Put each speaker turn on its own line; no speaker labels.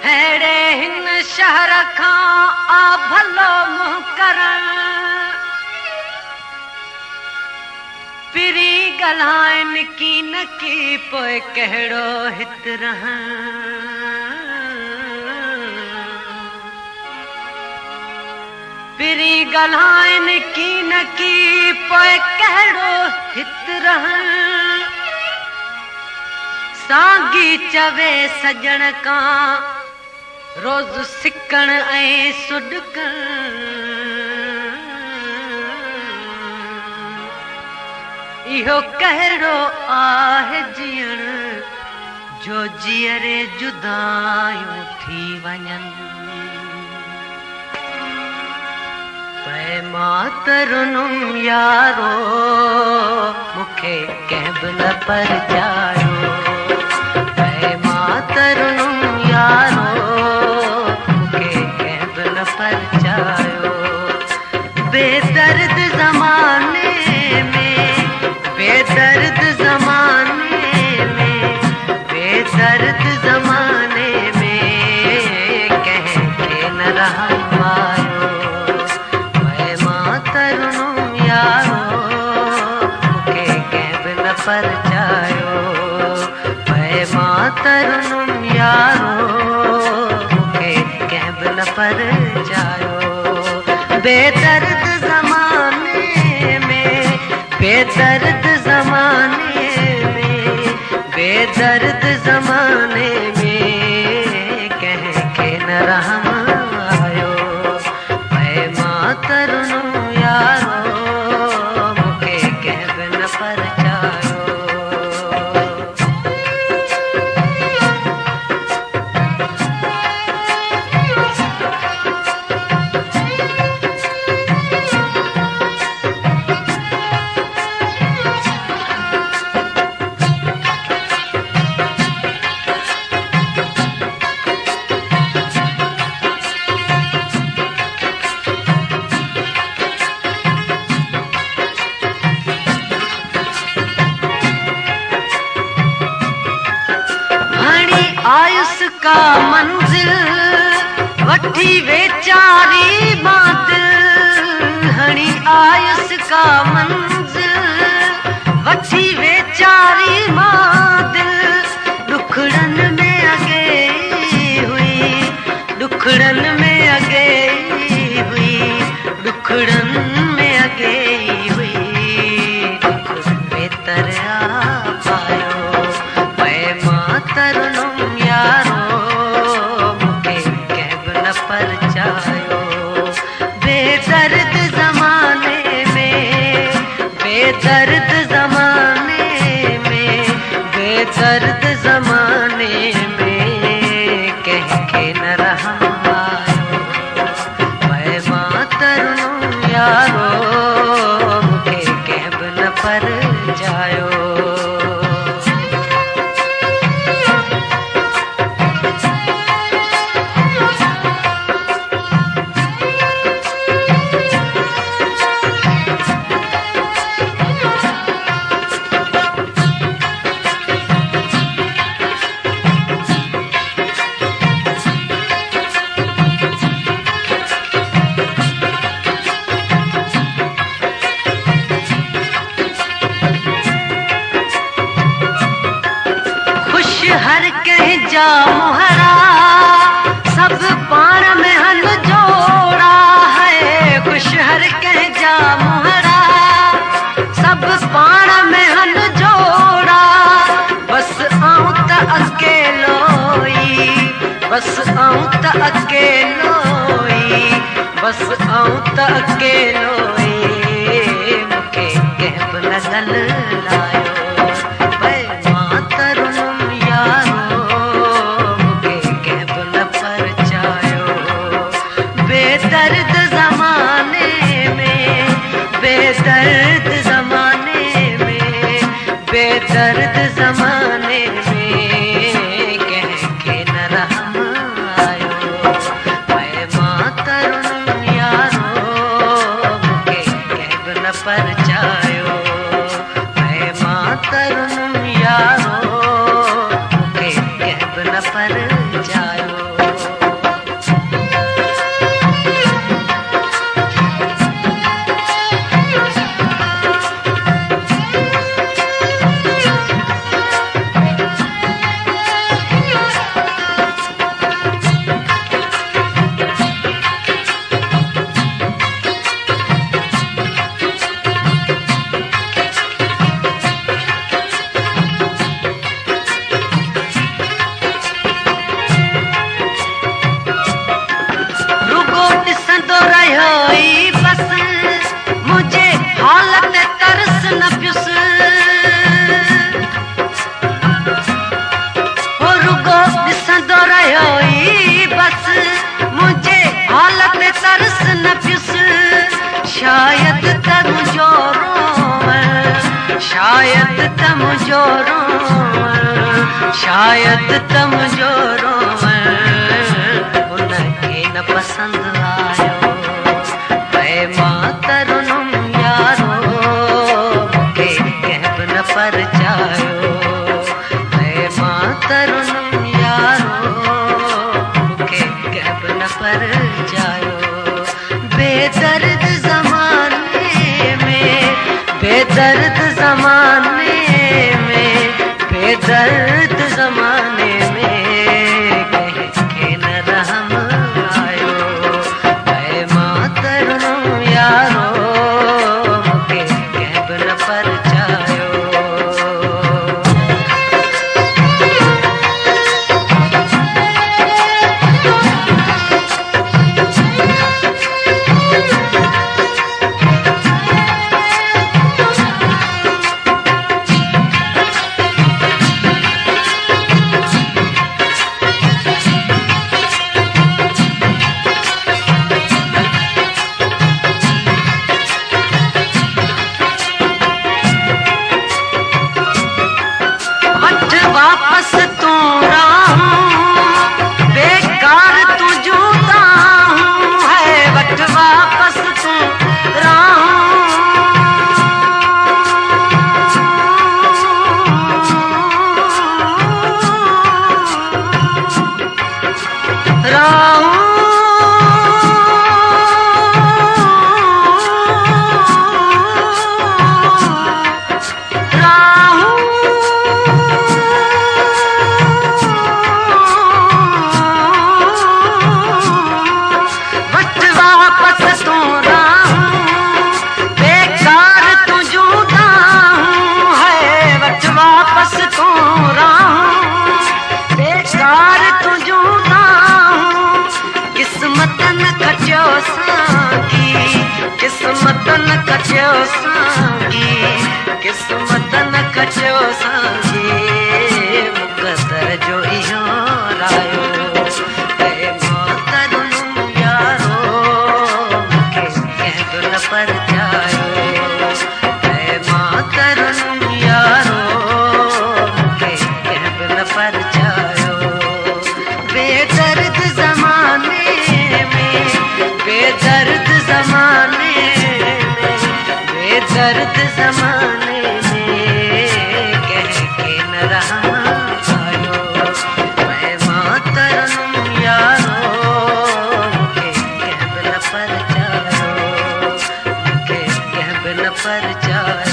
हेड़े हिन शहर खां आ भलो मुंह करण पिरी ॻाल्हाइनि की न की पोइ कहिड़ो हित रहण पिरी ॻाल्हाइनि की न की पोइ कहिड़ो हित रहण साॻी चवे सजण खां रोज़ सिकण ऐं सुॾकण इहो कहिड़ो आहे जीअण जो जीअरे जुदायूं थी वञनि पै मातरुनुम यारो मूंखे कंहिं बि न परचायो पै मातरुनुम यारो मूंखे कंहिं बि न परचायो बेदर्द ज़माने में बेदर्द ज़माने में बेदर्द ज़माने में कंहिंखे न रहम आयो पै मातरुनुम यारो मूंखे कंहिं बि न परचायो पै मातरुनुम यारो मूंखे कंहिं बि न परचायो बेदर्द ज़माने में बेदर्द ज़माने में बेदर्द ज़माने में कंहिंखे न रहम आयो पै मातरुनुम यारो मूंखे कंहिं बि न परचायो आयुस का मंजिल वठी वेचारी बादल हणी आयुस का मंजिल वठी वेचारी बादल दुखड़न में अगे हुई दुखड़न में अगे हुई दुखड़न में अगे हुई दुख बेतर आ पायो पै मातरुनुम यारो मूंखे कंहिं बि न परचायो बेदर्द ज़माने में बेदर्द ज़माने में बेदर्द ज़माने में कंहिंखे न रहम आयो पै मातरुनुम यारो मूंखे कंहिं बि न परचायो हर कंहिं जा मुहरा सब पाण में हल जोड़ा है खुश हर कंहिं जा मुहरा सब पाण में हल जोड़ा बस आऊं त अकेलो ई बस आऊं त अकेलो ई बस आऊं त अकेलो ई मूंखे कंहिं बि न ॻाल्हायो पै मातरुनुम बेदर्द ज़माने में बेदर्द ज़माने में बेदर्द ज़माने में कंहिंखे न रहम आयो शायद तम जोरो शायद तम जोरो उनके न पसंद आयो मैं मातरुनुम यारो के कहब न पर जायो मैं मातरुनुम यारो के कहब न पर जायो बेदर्द जमाने में बेदर्द जमाने में बेदर्द जमाने में कह के न रहम आयो ऐ मातरुनुम यारो के कहब न पर जायो वापस तू राहूं बेकार तू जूता हूँ है बट वापस तू राहूं किस्मत न कचो सांगी किस्मत न कचो सांगी मुक़द्दर जो इहो रायो ऐ मातरुनुम यारो मूंखे कहब न पर जायो ऐ मातरुनुम यारो मूंखे कहब न पर जायो बेदर्द ज़माने में बेदर्द ज़माने बेदर्द ज़माने में कह के न रहम आयो मैं मातरुनुम यारो के कहब न पर जायो के कहब न पर जायो